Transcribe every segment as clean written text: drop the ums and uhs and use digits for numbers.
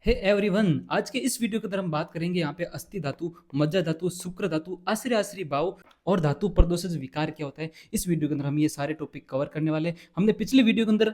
Hey everyone, आज के इस वीडियो के अंदर हम बात करेंगे यहाँ पे अस्थि धातु, मज्जा धातु, शुक्र धातु, आश्रय आश्रय भाव और धातु प्रदोषज विकार क्या होता है। इस वीडियो के अंदर हम ये सारे टॉपिक कवर करने वाले हैं। हमने पिछले वीडियो के अंदर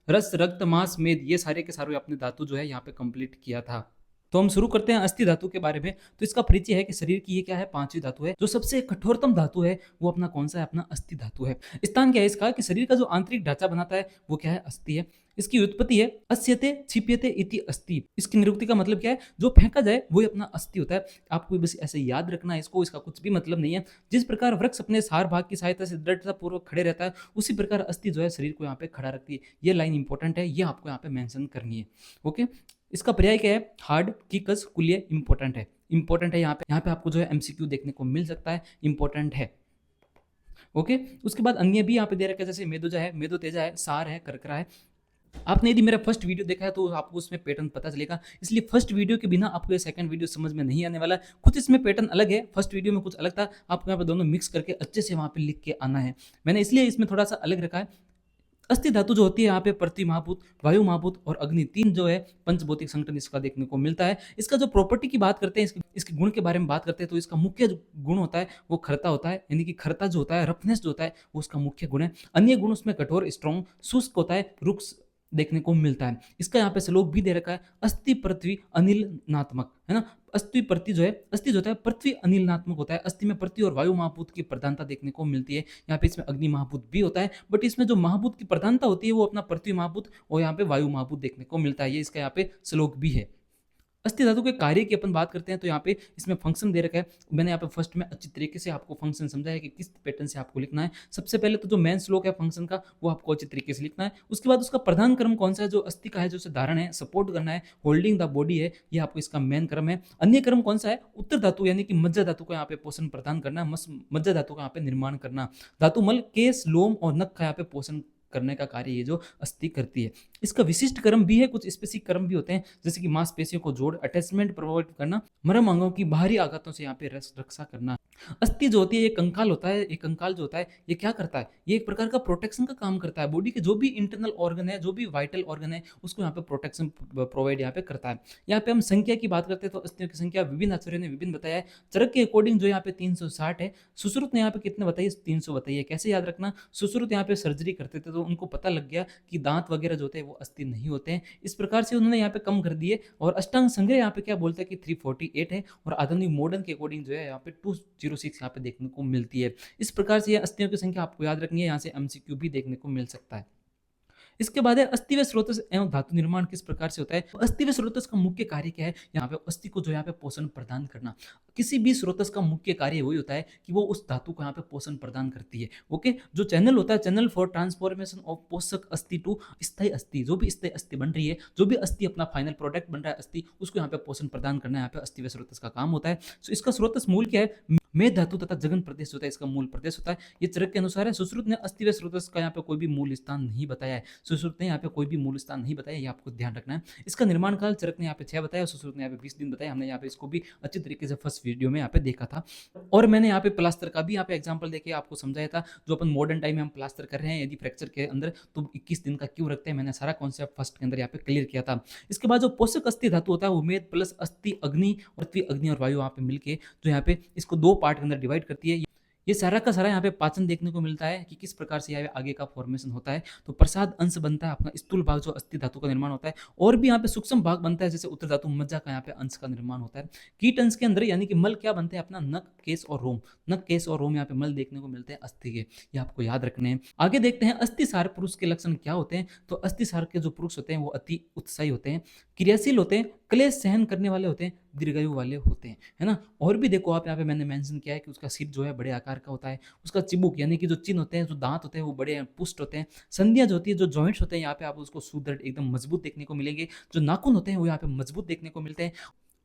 रस, रक्त, मांस, मेद ये सारे के सारे अपने धातु जो है यहाँ पे कंप्लीट किया था। तो हम शुरू करते हैं अस्थि धातु के बारे में। तो इसका परिचय है कि शरीर की ये क्या है, पांचवी धातु है। जो सबसे कठोरतम धातु है वो अपना कौन सा है, अपना अस्थि धातु है। स्थान क्या है इसका, कि शरीर का जो आंतरिक ढांचा बनाता है वो क्या है, अस्थि है। इसकी उत्पत्ति है अस्यते छिप्यते इति अस्थि। इसकी निरुक्ति का मतलब क्या है, जो फेंका जाए वही अपना अस्थि होता है। आपको बस ऐसे याद रखना है इसको, इसका कुछ भी मतलब नहीं है। जिस प्रकार वृक्ष अपने सार भाग की सहायता से दृढ़ता पूर्वक खड़े रहता है, उसी प्रकार अस्थि जो है शरीर को यहाँ पे खड़ा रखती है। ये लाइन इंपॉर्टेंट है, ये आपको यहाँ पे मेंशन करनी है। ओके, इसका पर्याय क्या है, हार्ड, कीकस, कुल्य। इंपॉर्टेंट है यहाँ पे आपको जो है एमसीक्यू देखने को मिल सकता है, इंपॉर्टेंट है। ओके, उसके बाद अन्य भी यहाँ पे दे रखा है, जैसे मेदोजा है, मेदो तेजा है, सार है, करकरा है। आपने यदि मेरा फर्स्ट वीडियो देखा है तो आपको उसमें पैटर्न पता चलेगा, इसलिए फर्स्ट वीडियो के बिना आपको ये सेकंड वीडियो समझ में नहीं आने वाला। कुछ इसमें पैटर्न अलग है, फर्स्ट वीडियो में कुछ अलग था, आपको यहाँ पे दोनों मिक्स करके अच्छे से वहाँ पे लिख के आना है। मैंने इसलिए इसमें थोड़ा सा अलग रखा है। अस्थि धातु जो होती है यहाँ पे पृथ्वी महाभूत, वायु महाभूत और अग्नि, तीन जो है पंचभौतिक संगठन इसका देखने को मिलता है। इसका जो प्रॉपर्टी की बात करते हैं, इसके गुण के बारे में बात करते हैं, तो इसका मुख्य जो गुण होता है वो खरता होता है, यानी कि खरता जो होता है, रफनेस जो होता है, वो उसका मुख्य गुण है। अन्य गुण उसमें कठोर, स्ट्रॉन्ग, शुष्क होता है, रुक्ष देखने को मिलता है। इसका यहाँ पे श्लोक भी दे रखा है, अस्थि पृथ्वी अनिल नात्मक, है ना। अस्थि पृथ्वी जो है, अस्थि जो होता है पृथ्वी अनिल नात्मक होता है। अस्थि में पृथ्वी और वायु महाभूत की प्रधानता देखने को मिलती है। यहाँ पे इसमें अग्नि महाभूत भी होता है, बट इसमें जो महाभूत की प्रधानता होती है वो अपना पृथ्वी महाभूत और यहाँ पे वायु महाभूत देखने को मिलता है। ये इसका यहाँ पे श्लोक भी है। अस्थि धातु के कार्य की अपन बात करते हैं, तो यहाँ पे इसमें फंक्शन दे रखा है। मैंने यहाँ पे फर्स्ट में अच्छी तरीके से आपको फंक्शन समझाया कि किस पैटर्न से आपको लिखना है। सबसे पहले तो जो मेन श्लोक है फंक्शन का, वो आपको अच्छी तरीके से लिखना है। उसके बाद उसका प्रधान कर्म कौन सा है, जो अस्थि का है, जो उसे धारण है, सपोर्ट करना है, होल्डिंग द बॉडी है, ये आपको इसका मेन कर्म है। अन्य कर्म कौन सा है, उत्तर धातु यानी कि मज्जा धातु का यहाँ पे पोषण प्रदान करना, मज्जा धातु का यहाँ पे निर्माण करना। धातु मल, केस, लोम और नख का यहाँ पे पोषण करने का कार्य ये जो अस्थि करती है। इसका विशिष्ट कर्म भी है, कुछ स्पेसिफिक कर्म भी होते हैं, जैसे कि मांसपेशियों को जोड़, अटैचमेंट प्रभावित करना, मर्म अंगों की बाहरी आघातों से यहाँ पे रक्षा करना। अस्थि जो होती है, ये कंकाल होता है। ये कंकाल जो होता है ये क्या करता है, ये एक प्रकार का प्रोटेक्शन का काम करता है। बॉडी के जो भी इंटरनल ऑर्गन है, जो भी वाइटल ऑर्गन है, उसको यहाँ पे प्रोटेक्शन प्रोवाइड यहाँ पे करता है। यहाँ पे हम संख्या की बात करते हैं, तो अस्थियों की संख्या विभिन्न आचार्यों ने विभिन्न बताया है। चरक के अकॉर्डिंग जो यहाँ पे 360 है। सुश्रुत ने यहाँ पे कितने बताइए, 300 बताइए। कैसे याद रखना, सुश्रुत यहाँ पे सर्जरी करते थे तो उनको पता लग गया कि दांत वगैरह जो होते हैं वो अस्थि नहीं होते हैं, इस प्रकार से उन्होंने यहाँ पे कम कर दिए। और अष्टांग संग्रह यहाँ पे क्या बोलते हैं कि 348 है, और आधुनिक मॉडर्न के अकॉर्डिंग जो है यहाँ पे 206 यहाँ पे देखने को मिलती है। इस प्रकार से ये अस्थियों की संख्या आपको याद रखनी है, यहाँ से एमसीक्यू भी देखने को मिल सकता है। इसके बाद है अस्थि व स्रोतस एवं धातु निर्माण किस प्रकार से होता है। अस्थि व स्रोतस का मुख्य कार्य क्या है, यहाँ पे अस्थि को जो यहाँ पे पोषण प्रदान करना। किसी भी स्रोतस का मुख्य कार्य वही होता है कि वो उस धातु को यहाँ पे पोषण प्रदान करती है। ओके, जो चैनल होता है, चैनल फॉर ट्रांसफॉर्मेशन ऑफ पोषक अस्थि टू स्थायी अस्थि, जो भी स्थायी अस्थि बन रही है, जो भी अस्थि अपना फाइनल प्रोडक्ट बन रहा है अस्थि, उसको यहाँ पे पोषण प्रदान करना यहाँ पे अस्थि व स्रोतस का काम होता है। तो इसका स्रोतस मूल क्या है, मेद धातु तथा जगन प्रदेश होता है, इसका मूल प्रदेश होता है। ये चरक के अनुसार है। सुश्रुत ने अस्थि व स्रोतस का यहाँ पे कोई भी मूल स्थान नहीं बताया है। सुश्रुत ने यहाँ पे कोई भी मूल स्थान नहीं बताया, ये आपको ध्यान रखना है। इसका निर्माण काल चरक ने यहाँ पे 6 बताया, सुश्रुत ने यहाँ पे 20 दिन बताया। हमने यहाँ पे इसको भी अच्छी तरीके से फर्स्ट वीडियो में यहाँ पे देखा था। और मैंने यहाँ पे प्लास्टर का भी यहाँ पे एग्जाम्पल देके आपको समझाया था। जो अपन मॉडर्न टाइम में हम प्लास्टर कर रहे हैं यदि फ्रैक्चर के अंदर, तो 21 दिन का क्यों रखते हैं, मैंने सारा कॉन्सेप्ट फर्स्ट के अंदर यहाँ पे क्लियर किया था। इसके बाद जो पोषक अस्थि धातु होता है वो मेद प्लस अस्थि अग्नि, और अग्नि और वायु यहाँ पे मिलके जो यहाँ पे इसको 2 पार्ट के अंदर डिवाइड करती है। ये सारा का सारा यहाँ पे पाचन देखने को मिलता है कि किस प्रकार से यहाँ आगे का फॉर्मेशन होता है। तो प्रसाद अंश बनता है अपना स्थूल भाग, जो अस्थि धातु का निर्माण होता है। और भी यहाँ पे सूक्ष्म भाग बनता है, जैसे उत्तर धातु मज्जा का यहाँ पे अंश का निर्माण होता है। कीट अंश के अंदर यानी कि मल क्या बनते हैं, अपना नख, केस और रोम। नख, केस और रोम यहाँ पे मल देखने को मिलते हैं अस्थि के, ये आपको याद रखने हैं। आगे देखते हैं अस्थिसार पुरुष के लक्षण क्या होते हैं। तो अस्थिसार के जो पुरुष होते हैं वो अति उत्साही होते हैं, क्रियाशील होते हैं, क्लेश सहन करने वाले होते हैं, दीर्घायु वाले होते हैं, है ना। और भी देखो आप यहाँ पे मैंने मेंशन किया है कि उसका सिर जो है बड़े आकार का होता है। उसका चिबुक यानी कि जो चिन्ह होते हैं, जो दांत होते हैं वो बड़े पुष्ट होते हैं। संधियां जो होती है, जो जॉइंट्स होते हैं, यहाँ पे आप उसको सुदृढ़ एकदम मजबूत देखने को मिलेंगे। जो नाखून होते हैं वो यहाँ पे मजबूत देखने को मिलते हैं।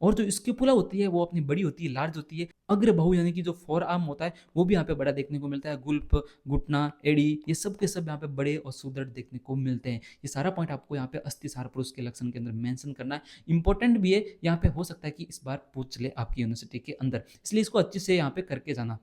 और जो स्कैपुला होती है वो अपनी बड़ी होती है, लार्ज होती है। अग्र बाहु यानी कि जो फोर आर्म होता है वो भी यहाँ पे बड़ा देखने को मिलता है। गुल्फ, घुटना, एड़ी, ये सब के सब यहाँ पे बड़े और सुदृढ़ देखने को मिलते हैं। ये सारा पॉइंट आपको यहाँ पे अस्थिसार पुरुष के लक्षण के अंदर मेंशन करना है। इंपॉर्टेंट भी है, यहाँ पे हो सकता है कि इस बार पूछ ले आपकी यूनिवर्सिटी के अंदर, इसलिए इसको अच्छे से यहाँ पे करके जाना।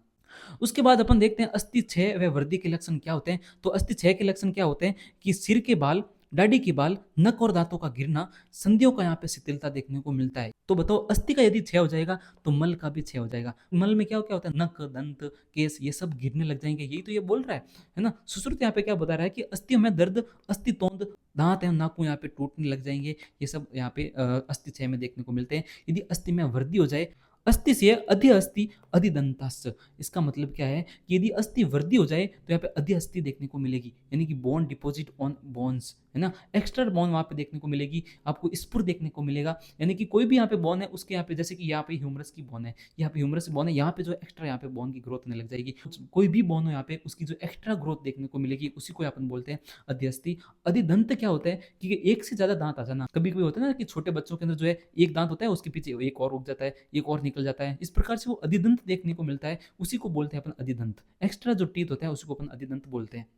उसके बाद अपन देखते हैं अस्थि क्षय व वृद्धि के लक्षण क्या होते हैं। तो अस्थि क्षय के लक्षण क्या होते हैं कि सिर के बाल दाढ़ी की बाल, नख और दांतों का गिरना, संधियों का यहाँ पे शिथिलता देखने को मिलता है। तो बताओ अस्थि का यदि क्षय हो जाएगा तो मल का भी क्षय हो जाएगा। मल में क्या क्या होता है, नख, दंत, केस ये सब गिरने लग जाएंगे, यही तो ये बोल रहा है ना। सुश्रुत यहाँ पे क्या बता रहा है कि अस्थियों में दर्द, अस्थि तोंद, दांत है नाखून यहाँ पे टूटने लग जाएंगे, ये सब यहाँ पे अस्थि क्षय में देखने को मिलते हैं। यदि अस्थि में वृद्धि हो जाए, अस्थि से अधि अस्थि अधिदंताश्च, इसका मतलब क्या है कि यदि अस्थि वृद्धि हो जाए तो यहाँ पे अधि अस्थि देखने को मिलेगी, यानी कि बोन डिपॉजिट ऑन बोन्स, है ना। एक्स्ट्रा बोन वहाँ पे देखने को मिलेगी, आपको स्पुर देखने को मिलेगा, यानी कि कोई भी यहाँ पे बोन है उसके यहाँ पे, जैसे कि यहाँ पे ह्यूमरस की बोन है, यहाँ पे ह्यूमरस बोन है, यहाँ पे जो एक्स्ट्रा यहाँ पे बोन की ग्रोथ होने लग जाएगी। कोई भी बोन हो यहाँ पे उसकी जो एक्स्ट्रा ग्रोथ देखने को मिलेगी, उसी को अपन बोलते हैं अधिअस्थि। अधिदंत क्या होता है कि एक से ज्यादा दांत आ जाना, कभी कभी होता है ना कि छोटे बच्चों के अंदर जो है एक दांत होता है, उसके पीछे एक और उग जाता है, एक और निकल जाता है, इस प्रकार से वो अधिदंत देखने को मिलता है, उसी को बोलते हैं अपन अधिदंत। एक्स्ट्रा जो टीथ होता है उसी को अपन अधिदंत बोलते हैं।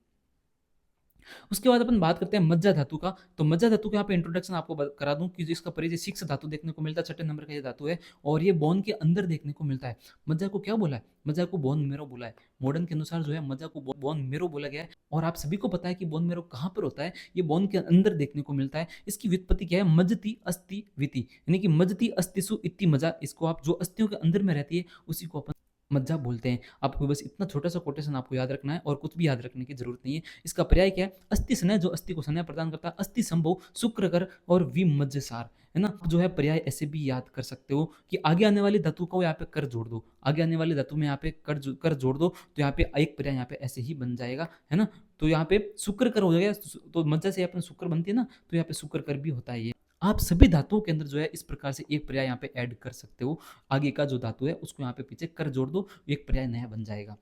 उसके बाद अपन बात करते हैं मज्जा धातु का। तो मज्जा धातु का यहाँ पे इंट्रोडक्शन आपको करा दूं कि इसका परिचय 6 धातु देखने को मिलता है, 6 नंबर का ये धातु है और ये बोन के अंदर देखने को मिलता है। मज्जा को क्या बोला है, मज्जा को बोन मेरो बोला है। मॉडर्न के अनुसार जो है मज्जा को बोन मेरो बोला गया है, और आप सभी को पता है कि बोन मेरो कहाँ पर होता है, ये बोन के अंदर देखने को मिलता है। इसकी व्युत्पत्ति क्या है, मज्जति अस्थि विति, यानी कि मज्जति अस्थिसु इति मज्जा, इसको आप जो अस्थियों के अंदर में रहती है उसी को अपन मज्जा बोलते हैं। आपको बस इतना छोटा सा कोटेशन आपको याद रखना है और कुछ भी याद रखने की जरूरत नहीं है। इसका पर्याय क्या है, अस्थि स्नेह, जो अस्थि को स्नेह प्रदान करता है, अस्थि संभव, शुक्रकर और विमज्जसार, है ना। जो है पर्याय ऐसे भी याद कर सकते हो कि आगे आने वाली धातु को यहाँ पे कर जोड़ दो, आगे आने वाली धातु में यहाँ पे कर जोड़ दो, तो यहाँ पे एक पर्याय यहाँ पे ऐसे ही बन जाएगा, है ना। तो यहाँ पे शुक्र कर हो जाएगा, तो मज्जा से अपने शुक्र बनती है ना, तो यहाँ पे शुक्र कर भी होता है। ये आप सभी धातुओं के अंदर जो है इस प्रकार से एक पर्याय यहाँ पे ऐड कर सकते हो, आगे का जो धातु है उसको यहाँ पे पीछे कर जोड़ दो, एक पर्याय नया बन जाएगा।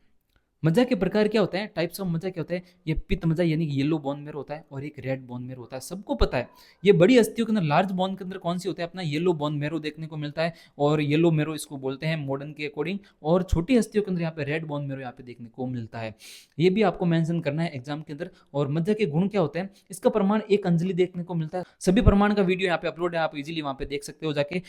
मज्जा के प्रकार क्या होते हैं, टाइप्स ऑफ मज्जा क्या होता है, ये पित्त मज्जा यानी कि येलो बोन मेरो होता है, और एक रेड बोन मेरो होता है, सबको पता है। ये बड़ी अस्थियों के अंदर लार्ज बोन के अंदर कौन सी होता है, अपना येलो बोन मेरो देखने को मिलता है, और येलो मेरो इसको बोलते हैं मॉडर्न के अकॉर्डिंग। और छोटी अस्थियों के अंदर यहाँ पे रेड बोन मेरो यहाँ पे देखने को मिलता है, ये भी आपको मेंशन करना है एग्जाम के अंदर। और मज्जा के गुण क्या होते हैं, इसका प्रमाण एक अंजलि देखने को मिलता है, सभी प्रमाण का वीडियो यहाँ पे अपलोड है, आप इजीली वहाँ पे देख सकते हो जाके।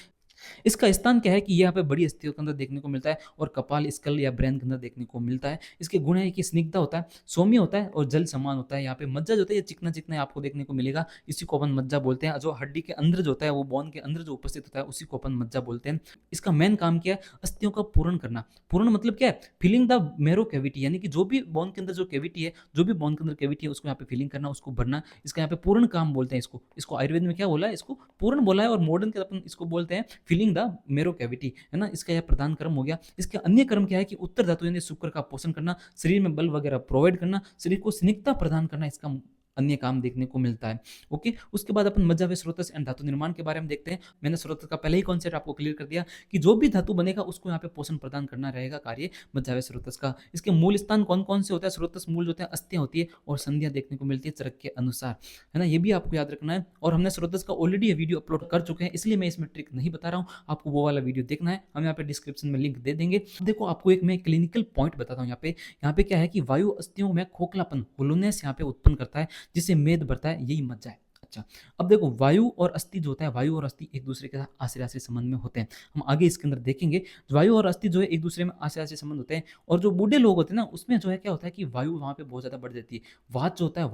इसका स्थान क्या है कि यहाँ पे बड़ी अस्थियों के अंदर देखने को मिलता है, और कपाल, स्कल या ब्रेन के अंदर देखने को मिलता है। इसके गुण है कि स्निग्धा होता है, सौम्य होता है और जल समान होता है। यहाँ पे मज्जा जो होता है ये चिकना चिकना आपको देखने को मिलेगा, इसी को अपन मज्जा बोलते हैं। जो हड्डी के अंदर जो होता है, वो बोन के अंदर जो उपस्थित होता है उसी को अपन मज्जा बोलते हैं। इसका मेन काम क्या है, अस्थियों का पूर्ण करना। पूर्ण मतलब क्या है, फिलिंग द मेरो कैविटी, यानी कि जो भी बोन के अंदर जो कैविटी है, जो भी बोन के अंदर कैविटी है उसको यहाँ पे फिलिंग करना, उसको भरना, इसका यहाँ पे पूर्ण काम बोलते हैं। इसको आयुर्वेद में क्या बोला है, इसको पूर्ण बोला है, और मॉडर्न के अपन इसको बोलते हैं फिलिंग द मेरो कैविटी, है ना। इसका यह प्रधान कर्म हो गया। इसके अन्य कर्म क्या है कि उत्तर धातु यानी शुक्र का पोषण करना, शरीर में बल वगैरह प्रोवाइड करना, शरीर को स्निग्धता प्रदान करना, इसका अन्य काम देखने को मिलता है। ओके, उसके बाद अपन मज्जा व स्रोतस एंड धातु निर्माण के बारे में देखते हैं। मैंने स्रोतस का पहले ही कॉन्सेप्ट आपको क्लियर कर दिया कि जो भी धातु बनेगा उसको यहाँ पे पोषण प्रदान करना रहेगा कार्य मज्जा व स्रोतस का। इसके मूल स्थान कौन कौन से होता है, स्रोतस मूल जो होता है अस्थियां होती है, और संधियां देखने को मिलती है चरक के अनुसार, है ना। ये भी आपको याद रखना है, और हमने स्रोतस का ऑलरेडी वीडियो अपलोड कर चुके हैं, इसलिए मैं इसमें ट्रिक नहीं बता रहा हूँ, आपको वो वाला वीडियो देखना है, हम यहाँ पे डिस्क्रिप्शन में लिंक दे देंगे। देखो आपको एक मैं क्लिनिकल पॉइंट बताता हूँ। यहाँ पे क्या है कि वायु अस्थियों में खोखलापन, होलोनेस यहाँ पे उत्पन्न करता है, जिससे मेद बढ़ता है, यही मज्जा है। अच्छा, अब देखो वायु और अस्थि जो होता है, वायु और अस्थि एक दूसरे के साथ आश्रय आश्रय संबंध में होते हैं, हम आगे इसके अंदर देखेंगे। वायु और अस्थि जो है एक दूसरे में आश्रय आश्रय संबंध होते हैं, और जो बूढ़े लोग होते हैं ना उसमें जो है क्या होता है कि वायु वहाँ पे बहुत ज्यादा बढ़ जाती है। वात जो होता है,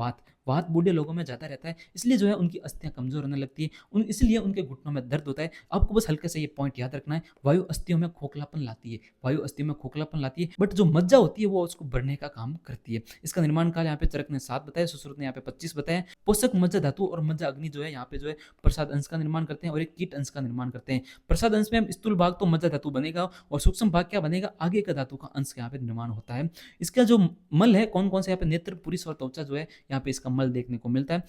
वात बूढ़े लोगों में ज्यादा रहता है, इसलिए जो है उनकी अस्थियां कमजोर होने लगती है, इसलिए उनके घुटनों में दर्द होता है। आपको बस हल्के से ये पॉइंट याद रखना है, वायु अस्थियों में खोखलापन लाती है, वायु अस्थियों में खोखलापन लाती है, बट जो मज्जा होती है वो उसको बढ़ने का काम करती है। इसका निर्माण काल यहाँ पे चरक ने 7 बताया, सुश्रुत ने यहाँ पे 25 बताया। पोषक मज्जा धातु और मज्जा अग्नि जो है यहाँ पे जो है प्रसाद अंश का निर्माण करते हैं, और एक कीट अंश का निर्माण करते हैं। प्रसाद अंश में हम स्थूल भाग तो मज्जा धातु बनेगा, और सूक्ष्म भाग क्या बनेगा, आगे का धातु का अंश यहाँ पे निर्माण होता है। इसका जो मल है कौन कौन से, यहाँ पे नेत्र, पुरुष और त्वचा जो है यहाँ पे इसका मल देखने को मिलता है।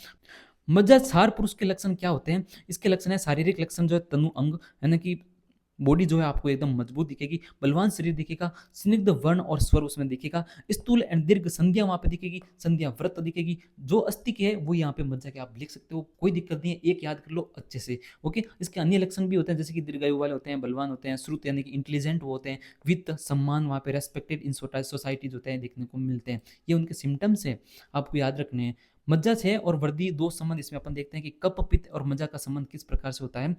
मज्जा सार पुरुष के लक्षण क्या होते हैं, इसके लक्षण है शारीरिक लक्षण जो है तनु अंग, यानी कि बॉडी जो है आपको एकदम मजबूत दिखेगी, बलवान शरीर दिखेगा, स्निग्ध वर्ण और स्वर उसमें दिखेगा, स्थूल एंड दीर्घ संध्या वहां पे दिखेगी, संध्या वृत्त दिखेगी। जो अस्थि के है वो यहाँ पे मज्जा के आप लिख सकते हो, कोई दिक्कत नहीं है, एक याद कर लो अच्छे से। ओके, इसके अन्य लक्षण भी होते हैं, जैसे कि दीर्घायु वाले होते हैं, बलवान होते हैं, श्रुत यानी कि इंटेलिजेंट होते हैं, वित्त, सम्मान, वहाँ पे रेस्पेक्टेड इन सोसाइटी जो होते हैं देखने को मिलते हैं। ये उनके सिम्टम्स है, आपको याद रखने हैं। मज्जा से और वृद्धि दो संबंध इसमें अपन देखते हैं कि कप, पित्त और मज्जा का संबंध किस प्रकार से होता है।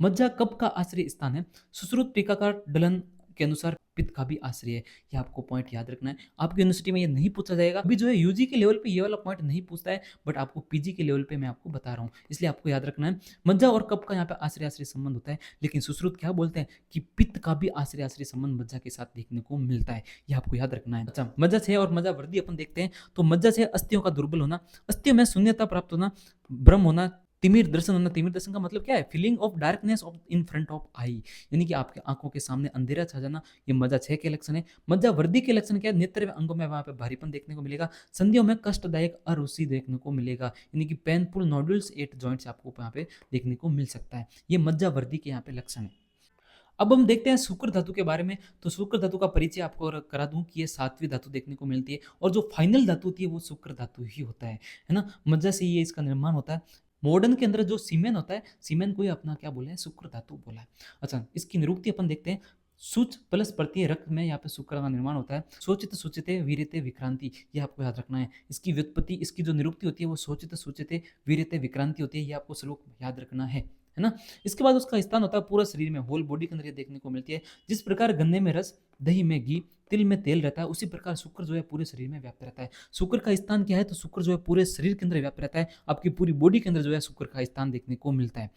मज्जा कप का आश्रय स्थान है। सुश्रुत टीकाकार डलन के अनुसार पित्त का भी आश्रय है। ये आपको पॉइंट याद रखना है। आपकी यूनिवर्सिटी में ये नहीं पूछा जाएगा। अभी जो है यूजी के लेवल पे ये वाला पॉइंट नहीं पूछता है, बट आपको पीजी के लेवल पे मैं आपको बता रहा हूँ, इसलिए आपको याद रखना है। मज्जा और कफ का यहाँ पे आश्रय आश्रय संबंध होता है, लेकिन सुश्रुत क्या बोलते हैं कि पित्त का भी आश्रय आश्रय संबंध मज्जा के साथ देखने को मिलता है। ये आपको याद रखना है। अच्छा, मज्जा से और मज्जा वृद्धि अपन देखते हैं। तो मज्जा से अस्थियों का दुर्बल होना, अस्थियों में शून्यता प्राप्त होना, भ्रम होना, तिमिर दर्शन होना। तिमिर दर्शन का मतलब क्या है? Feeling of darkness of in front of eye, यानी कि आपके आंखों के सामने अंधेरा छा जाना। ये मज्जा 6 के लक्षण है। मज्जा वृद्धि के लक्षण क्या है? नेत्र में अंगों में वहां पे भारीपन देखने को मिलेगा। संधियों में कष्टदायक अरुचि देखने को मिलेगा, यानी कि पेनफुल नोडुल्स एट जॉइंट्स आपको यहाँ पे देखने को मिल सकता है। ये मज्जा वृद्धि के यहाँ पे लक्षण है। अब हम देखते हैं शुक्र धातु के बारे में। तो शुक्र धातु का परिचय आपको करा दूं कि ये 7वीं धातु देखने को मिलती है, और जो फाइनल धातु होती है वो शुक्र धातु ही होता है ना। मज्जा से ये इसका निर्माण होता है। मॉडर्न के अंदर जो सीमेन होता है, सीमेन को ही अपना क्या बोला है? शुक्र धातु बोला है। अच्छा, इसकी निरुक्ति अपन देखते हैं। सूच प्लस प्रत्यय रक्त में यहाँ पे शुक्र का निर्माण होता है। सोचित सूचिते वीर्यते विक्रांति, ये आपको याद रखना है। इसकी व्युत्पत्ति, इसकी जो निरुक्ति होती है वो सोचित सूचिते वीर्यते विक्रांति होती है। ये आपको श्लोक याद रखना है ना। इसके बाद उसका स्थान होता है पूरा शरीर में, होल बॉडी के अंदर ये देखने को मिलती है। जिस प्रकार गन्ने में रस, दही में घी, तिल में तेल रहता है, उसी प्रकार शुक्र जो है पूरे शरीर में व्याप्त रहता है। शुक्र का स्थान क्या है? तो शुक्र जो है पूरे शरीर के अंदर व्याप्त रहता है। आपकी पूरी बॉडी के अंदर जो है शुक्र का स्थान देखने को मिलता है।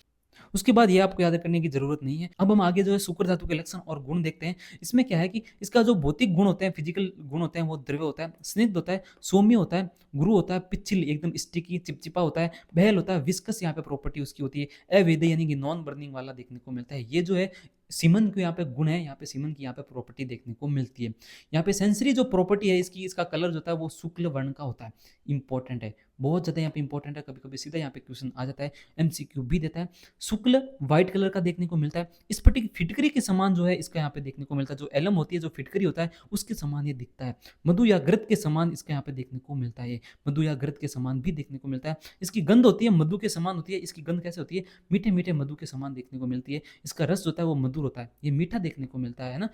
उसके बाद ये आपको याद करने की जरूरत नहीं है। अब हम आगे जो है शुक्र धातु के लक्षण और गुण देखते हैं। इसमें क्या है कि इसका जो भौतिक गुण होते हैं, फिजिकल गुण होते हैं, वो द्रव्य होता है, स्निग्ध होता है, सौम्य होता है, गुरु होता है, पिच्छल एकदम स्टिकी चिपचिपा होता है, बहल होता है, विस्कस यहाँ पे प्रॉपर्टी उसकी होती है, अवैध यानी कि नॉन बर्निंग वाला देखने को मिलता है। ये जो है सीमन को यहाँ पे गुण है, यहाँ पे सीमन की यहाँ पे प्रॉपर्टी देखने को मिलती है। यहाँ पे सेंसरी जो प्रॉपर्टी है इसकी, इसका कलर जो होता है वो शुक्ल वर्ण का होता है। इंपॉर्टेंट है, बहुत ज्यादा यहाँ पे इंपॉर्टेंट है। कभी कभी सीधा यहाँ पे क्वेश्चन आ जाता है, एमसीक्यू भी देता है। शुक्ल व्हाइट कलर का देखने को मिलता है। स्फटिक फिटकरी के समान जो है इसका यहाँ पे देखने को मिलता है। जो एलम होती है, जो फिटकरी होता है, उसके समान ये दिखता है। मधु या घृत के समान इसका यहाँ पे देखने को मिलता है। मधु या घृत के समान भी देखने को मिलता है। इसकी गंध होती है मधु के समान होती है। इसकी गंध कैसे होती है? मीठे मीठे मधु के समान देखने को मिलती है। इसका रस जो होता है वो मधुर होता है, ये मीठा देखने को मिलता है ना।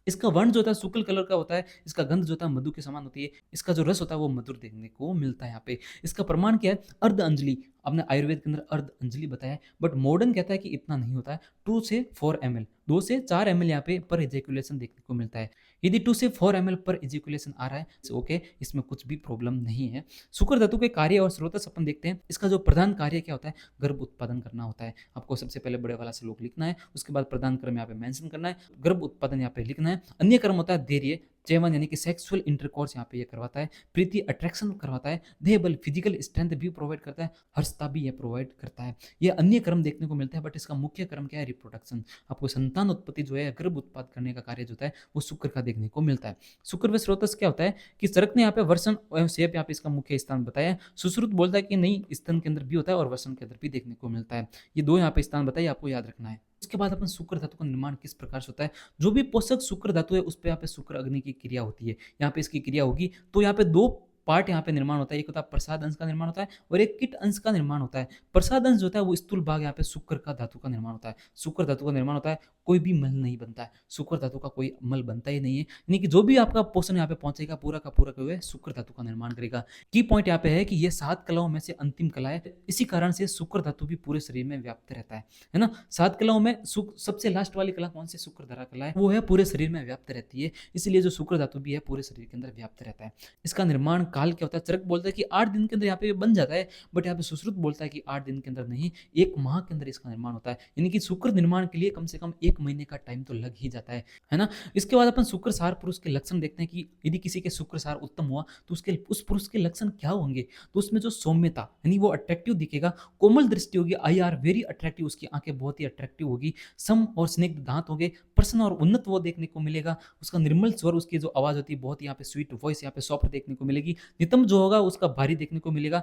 इसका वर्ण जो होता है शुक्ल कलर का होता है। इसका गंध जो होता है मधु के समान होती है। इसका जो रस होता है वो मधुर देखने को मिलता है यहाँ पे। इसका प्रमाण क्या है? अर्ध अंजलि। आपने आयुर्वेद के अंदर अर्ध अंजलि बताया है, बट मॉडर्न कहता है कि इतना नहीं होता है। 2 से 4 ml, 2 से 4 ml यहाँ पे पर इजेकुलेशन देखने को मिलता है। यदि 2 से 4 ml पर इजेकुलेशन आ रहा है तो ओके, इसमें कुछ भी प्रॉब्लम नहीं है। शुक्र धातु के कार्य और स्रोतस अपन देखते हैं। इसका जो प्रधान कार्य क्या होता है? गर्भ उत्पादन करना होता है। आपको सबसे पहले बड़े वाला श्लोक लिखना है, उसके बाद प्रधान क्रम यहाँ पे मेंशन करना है, गर्भ उत्पादन यहाँ पे लिखना है। अन्य क्रम होता है धैर्य, चेवन यानी कि सेक्सुअल इंटरकोर्स यहाँ पे ये करवाता है। प्रीति अट्रैक्शन करवाता है। देह बल फिजिकल स्ट्रेंथ भी प्रोवाइड करता है। हर्षता भी ये प्रोवाइड करता है। ये अन्य क्रम देखने को मिलता है, बट इसका मुख्य क्रम क्या है? रिप्रोडक्शन। आपको संतान उत्पत्ति जो है, गर्भ उत्पाद करने का कार्य जो होता है वो शुक्र का देखने को मिलता है। शुक्र व स्रोतस क्या होता है कि चरक ने यहाँ पे वर्षण एवं सेप यहाँ पे इसका मुख्य स्थान बताया है। सुश्रुत बोलता है कि नहीं, स्तन के अंदर भी होता है और वर्षण के अंदर भी देखने को मिलता है। ये 2 यहाँ पे स्थान बताइए, आपको याद रखना है। उसके बाद अपन शुक्र धातु का निर्माण किस प्रकार से होता है? जो भी पोषक शुक्र धातु है उस पे यहाँ पे शुक्र अग्नि की क्रिया होती है। यहाँ पे इसकी क्रिया होगी तो यहाँ पे 2 पार्ट यहाँ पे निर्माण होता है। एक होता है प्रसाद अंश का निर्माण होता है और एक किट अंश का निर्माण होता है। प्रसाद अंश जो होता है वो स्थूल भाग यहाँ पे शुक्र का धातु का निर्माण होता है। शुक्र धातु का निर्माण होता है, कोई भी मल नहीं बनता है। शुक्र धातु का कोई मल बनता ही नहीं है, यानी कि जो भी आपका पोषण यहाँ पे पहुंचेगा पूरा का पूरा हुए शुक्र धातु का निर्माण करेगा। की पॉइंट यहाँ पे है कि ये 7 कलाओं में से अंतिम कला है, इसी कारण से शुक्र धातु भी पूरे शरीर में व्याप्त रहता है ना। 7 कलाओं में सबसे लास्ट वाली कला कौन सी? शुक्रधारा कला है, वो है पूरे शरीर में व्याप्त रहती है। इसलिए जो शुक्र धातु भी है पूरे शरीर के अंदर व्याप्त रहता है। इसका निर्माण काल क्या होता है? चरक बोलता है कि 8 दिन के अंदर यहाँ पे बन जाता है, बट यहाँ पे सुश्रुत बोलता है कि 8 दिन के अंदर नहीं, 1 माह के अंदर इसका निर्माण होता है। यानी कि शुक्र निर्माण के लिए कम से कम 1 महीने का टाइम तो लग ही जाता है ना। इसके बाद अपन शुक्र सार पुरुष के लक्षण देखते हैं कि यदि किसी के शुक्र सार उत्तम हुआ तो उसके उस पुरुष के लक्षण क्या होंगे? तो उसमें जो सौम्यता यानी वो अट्रैक्टिव दिखेगा, कोमल दृष्टि होगी, आई आर वेरी अट्रैक्टिव, उसकी आंखें बहुत ही अट्रैक्टिव होगी, सम और स्निग्ध दांत होंगे, प्रसन्न और उन्नत वो देखने को मिलेगा। उसका निर्मल स्वर, उसकी जो आवाज होती है बहुत यहाँ पे स्वीट वॉइस यहाँ पे सॉफ्ट देखने को मिलेगी। नितंब जो होगा उसका भारी देखने को मिलेगा।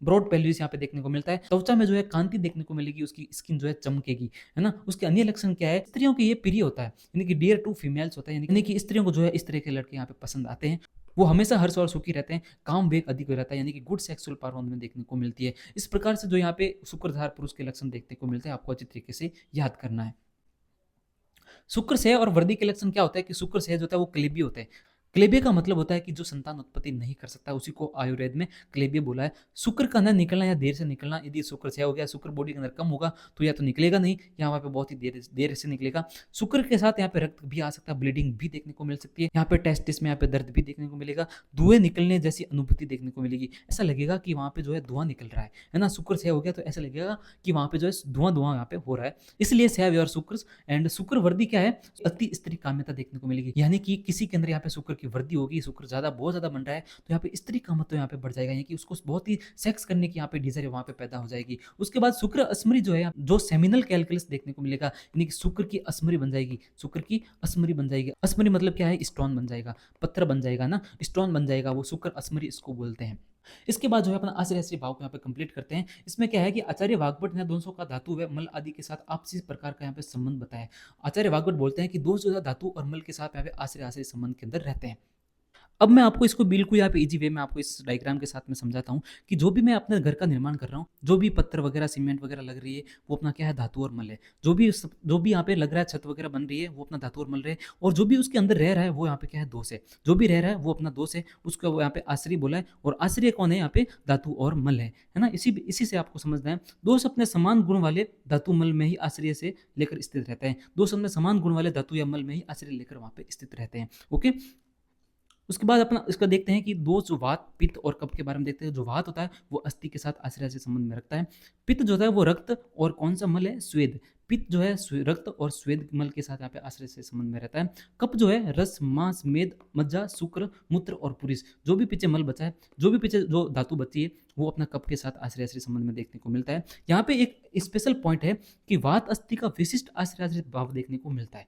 ब्रॉड पेल्विस यहाँ पे देखने को मिलता है। त्वचा में जो है कांति देखने को मिलेगी, उसकी स्किन जो है चमकेगी, है ना। उसके अन्य लक्षण क्या है? स्त्रियों के ये प्रिय होता है, यानी कि डियर टू फीमेल्स होता है, यानी कि स्त्रियों को जो है इस तरह के लड़के यहाँ पे पसंद आते हैं। वो हमेशा हर्ष और सुखी रहते हैं, काम वेग अधिक रहता है, यानी कि गुड सेक्सुअल पावर उनमें देखने को मिलती है। इस प्रकार से जो यहाँ पे शुक्रधार पुरुष के लक्षण देखने को मिलते हैं, आपको अच्छी तरीके से याद करना है। शुक्र से और वृद्धि के लक्षण क्या होता है कि शुक्र से जो होता है वो क्लेबी होता है। क्लेबे का मतलब होता है कि जो संतान उत्पत्ति नहीं कर सकता, उसी को आयुर्वेद में क्लेबे बोला है। शुक्र का न निकलना या देर से निकलना, यदि शुक्र क्षय हो गया, शुक्र बॉडी के अंदर कम होगा तो या तो निकलेगा नहीं या वहाँ पे बहुत ही देर देर से निकलेगा। शुक्र के साथ यहाँ पे रक्त भी आ सकता है, ब्लीडिंग भी देखने को मिल सकती है, यहाँ पे टेस्टिस में यहाँ पे दर्द भी देखने को मिलेगा, धुएं निकलने जैसी अनुभूति देखने को मिलेगी। ऐसा लगेगा कि वहाँ पे जो है धुआं निकल रहा है ना। शुक्र क्षय हो गया तो ऐसा लगेगा कि वहाँ पे जो है धुआं धुआं यहाँ पे हो रहा है। इसलिए क्षय और शुक्र एंड शुक्र वृद्धि क्या है, अति स्त्री काम्यता देखने को मिलेगी, यानी कि किसी के अंदर यहाँ पे शुक्र की वृद्धि होगी, शुक्र ज्यादा बहुत ज्यादा बन रहा है तो यहाँ पे स्त्री कामत्व यहाँ पे बढ़ जाएगा, यानी कि उसको बहुत ही सेक्स करने की यहाँ पे डिजायर वहाँ पे पैदा हो जाएगी। उसके बाद शुक्र अस्मरी जो है, जो सेमिनल कैलकुलस देखने को मिलेगा, यानी कि शुक्र की अस्मरी बन जाएगी, शुक्र की अस्मरी बन जाएगी। अस्मरी मतलब क्या है, स्टोन बन जाएगा, पत्थर बन जाएगा ना, स्टोन बन जाएगा, वो शुक्र अस्मरी इसको बोलते हैं। इसके बाद जो है अपना आश्रय भाव को यहाँ पे कंप्लीट करते हैं। इसमें क्या है कि आचार्य वाग्भट ने दोषों का धातु व मल आदि के साथ आपसी प्रकार का यहाँ पे संबंध बताया। आचार्य वाग्भट बोलते हैं कि दोष जो है धातु और मल के साथ यहाँ पे आश्रय आश्रय संबंध के अंदर रहते हैं। अब मैं आपको इसको बिल्कुल यहाँ पे इजी वे में आपको इस डायग्राम के साथ में समझाता हूँ कि जो भी मैं अपने घर का निर्माण कर रहा हूँ, जो भी पत्थर वगैरह सीमेंट वगैरह लग रही है वो अपना क्या है, धातु और मल है। जो भी यहाँ पे लग रहा है, छत वगैरह बन रही है, वो अपना धातु और मल है। और जो भी उसके अंदर रह रहा है वो यहाँ पे क्या है, दोष है। जो भी रह रहा है वो अपना दोष है, उसको यहाँ पे आश्रय बोला है। और आश्रय कौन है, यहाँ पे धातु और मल है ना। इसी से आपको समझना है, दोष अपने समान गुण वाले धातु मल में ही आश्रय से लेकर स्थित रहते हैं। दोष अपने समान गुण वाले धातु या मल में ही आश्रय लेकर वहां पे स्थित रहते हैं। ओके, उसके बाद अपना इसका देखते हैं कि दो जो वात पित्त और कफ के बारे में देखते हैं। जो वात होता है वो अस्थि के साथ आश्रय से संबंध में रखता है। पित्त जो होता है वो रक्त और कौन सा मल है, स्वेद। पित्त जो है रक्त और स्वेद मल के साथ यहाँ पे आश्रय से संबंध में रहता है। कफ जो है रस, मांस, मेद, मज्जा, शुक्र, मूत्र और पुरुष। जो भी पीछे मल बचा है, जो भी पीछे जो धातु बची है वो अपना कफ के साथ आश्रय संबंध में देखने को मिलता है। यहाँ पे एक स्पेशल पॉइंट है कि वात अस्थि का विशिष्ट आश्रय भाव देखने को मिलता है।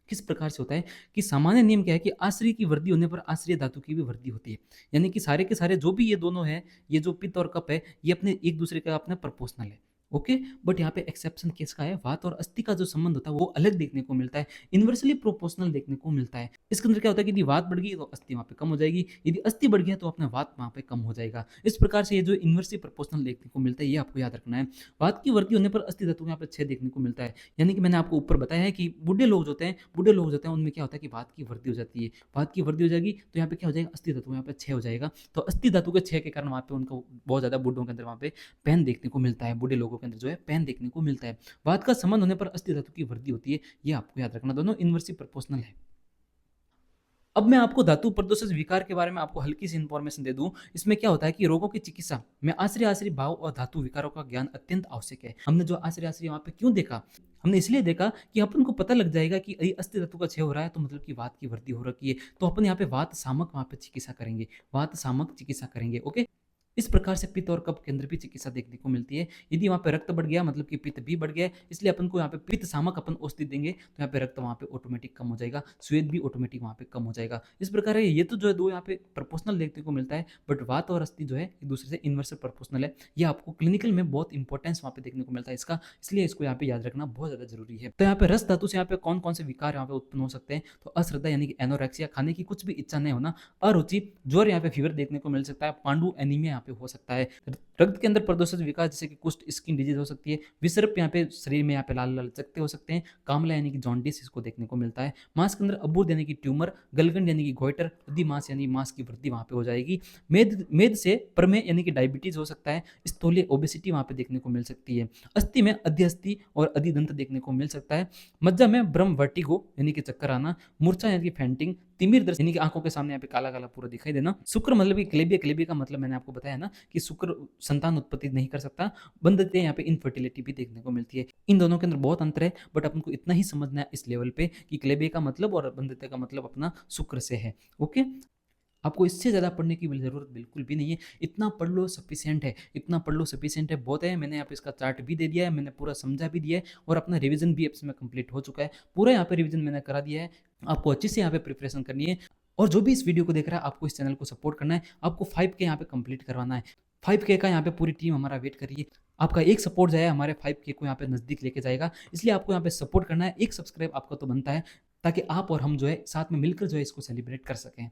किस प्रकार से होता है कि सामान्य नियम क्या है कि आश्रय की वृद्धि होने पर आश्रय धातु की भी वृद्धि होती है, यानी कि सारे के सारे जो भी ये दोनों है, ये जो पित्त और कफ है, ये अपने एक दूसरे का अपना प्रोपोर्शनल है। ओके, बट यहाँ पे एक्सेप्शन किसका है, वात और अस्थि का जो संबंध होता है वो अलग देखने को मिलता है, इन्वर्सली प्रोपोर्शनल देखने को मिलता है। इसके अंदर क्या होता है कि यदि वात बढ़ गई तो अस्थि वहाँ पे कम हो जाएगी, यदि अस्थि बढ़ गया तो अपना वात वहाँ पे कम हो जाएगा। इस प्रकार से ये जो इन्वर्सली प्रोपोर्शनल देखने को मिलता है ये आपको याद रखना है। वात की वृद्धि होने पर अस्थि धातु यहाँ पे 6 देखने को मिलता है, यानी कि मैंने आपको ऊपर बताया है कि बूढ़े लोग होते हैं उनमें क्या होता है कि वात की वृद्धि हो जाती है। वात की वृद्धि हो जाएगी तो यहाँ पे क्या हो जाएगा, अस्थि धातु यहाँ पे 6 हो जाएगा। तो अस्थि धातु के 6 के कारण वहाँ पे उनको बहुत ज्यादा बूढ़ों के अंदर वहाँ पे पेन देखने को मिलता है, बूढ़े लोगों के अंदर जो है पेन देखने को मिलता है। वात का संबंध होने पर अस्थि धातु की वृद्धि होती है, ये आपको याद रखना, दोनों इन्वर्सली प्रोपोर्शनल है। अब मैं आपको धातु प्रदोष विकार के बारे में आपको हल्की सी इंफॉर्मेशन दे दूं। इसमें क्या होता है कि रोगों की चिकित्सा में आश्रय आश्रय भाव और धातु विकारों का ज्ञान अत्यंत आवश्यक है। हमने जो आश्रय आश्रय वहां पे क्यों देखा, हमने इसलिए देखा कि अपन को पता लग जाएगा कि अस्थि धातु का क्षय हो रहा है तो मतलब कि वात की वृद्धि हो रखी है, तो अपन यहाँ पे वात सामक वहां पे चिकित्सा करेंगे, वात सामक चिकित्सा करेंगे। ओके, इस प्रकार से पित्त और कफ के अंदर भी चिकित्सा देखने को मिलती है। यदि वहाँ पे रक्त बढ़ गया मतलब कि पित्त भी बढ़ गया, इसलिए अपन को यहाँ पे पित्त सामक अपन औषधि देंगे तो यहाँ पे रक्त वहाँ पे ऑटोमेटिक कम हो जाएगा, स्वेद भी ऑटोमेटिक वहाँ पे कम हो जाएगा। इस प्रकार है ये तो जो है दो यहाँ पे प्रोपोर्शनल देखने को मिलता है, बट वात और अस्थि जो है एक दूसरे से इन्वर्स प्रोपोर्शनल है। ये आपको क्लिनिकल में बहुत इंपॉर्टेंस वहाँ पे देखने को मिलता है इसका, इसलिए इसको यहाँ पे याद रखना बहुत ज्यादा जरूरी है। तो यहाँ पे रस धातु से यहाँ पे कौन कौन से विकार यहाँ पे उत्पन्न हो सकते हैं, तो अश्रद्धा यानी कि एनोरेक्सिया, खाने की कुछ भी इच्छा नहीं होना, अरुचि, ज्वर, यहाँ पे फीवर देखने को मिल सकता है, पांडु एनीमिया यहाँ पे हो सकता है, रक्त के अंदर प्रदोषित विकार जैसे कि कुष्ठ, स्किन डिजीज हो सकती है, विसर्प यहाँ पे शरीर में यहाँ पे लाल लाल चकते हो सकते हैं, कामला यानी कि जॉन्डिस इसको देखने को मिलता है, मांस के अंदर अबूर्द यानी कि ट्यूमर, गलगंड यानी कि गोइटर, अधिमांस यानी मांस की वृद्धि वहाँ पे हो जाएगी, मेद से प्रमेय यानी कि डायबिटीज हो सकता है, स्थूल्य ओबेसिटी वहाँ पे देखने को मिल सकती है, अस्थि में अध्यस्थि और अधिदंत देखने को मिल सकता है, मज्जा में ब्रह्म वर्टिगो यानी कि चक्कर आना, मूर्छा यानी कि फेंटिंग, तिमिर दर्द यानी कि आंखों के सामने यहाँ पे काला काला पूरा दिखाई देना, शुक्र मतलब कि क्लेबिया, क्लेबिया का मतलब मैंने आपको बताया ना कि शुक्र संतान उत्पत्ति नहीं कर सकता, बंधते यहाँ पे इनफर्टिलिटी भी देखने को मिलती है। इन दोनों के अंदर बहुत अंतर है, बट अपन को इतना ही समझना है इस लेवल पे कि क्लेबिया का मतलब और बंधते का मतलब अपना शुक्र से है। ओके, आपको इससे ज़्यादा पढ़ने की ज़रूरत बिल्कुल भी नहीं है, इतना पढ़ लो सफिशिएंट है, इतना पढ़ लो सफिशिएंट है, बहुत है। मैंने यहाँ पे इसका चार्ट भी दे दिया है, मैंने पूरा समझा भी दिया है और अपना रिवीजन भी इसमें कंप्लीट हो चुका है, पूरा यहाँ पे रिवीजन मैंने करा दिया है। आपको अच्छे से यहाँ पे प्रिपरेशन करनी है और जो भी इस वीडियो को देख रहा है आपको इस चैनल को सपोर्ट करना है, आपको 5K यहाँ पे कंप्लीट करवाना है। 5K का यहाँ पे पूरी टीम हमारा वेट कर रही है, आपका एक सपोर्ट जो है हमारे 5K को यहाँ पे नज़दीक लेके जाएगा, इसलिए आपको यहाँ पे सपोर्ट करना है। एक सब्सक्राइब आपका तो बनता है ताकि आप और हम जो है साथ में मिलकर जो है इसको सेलिब्रेट कर सकें।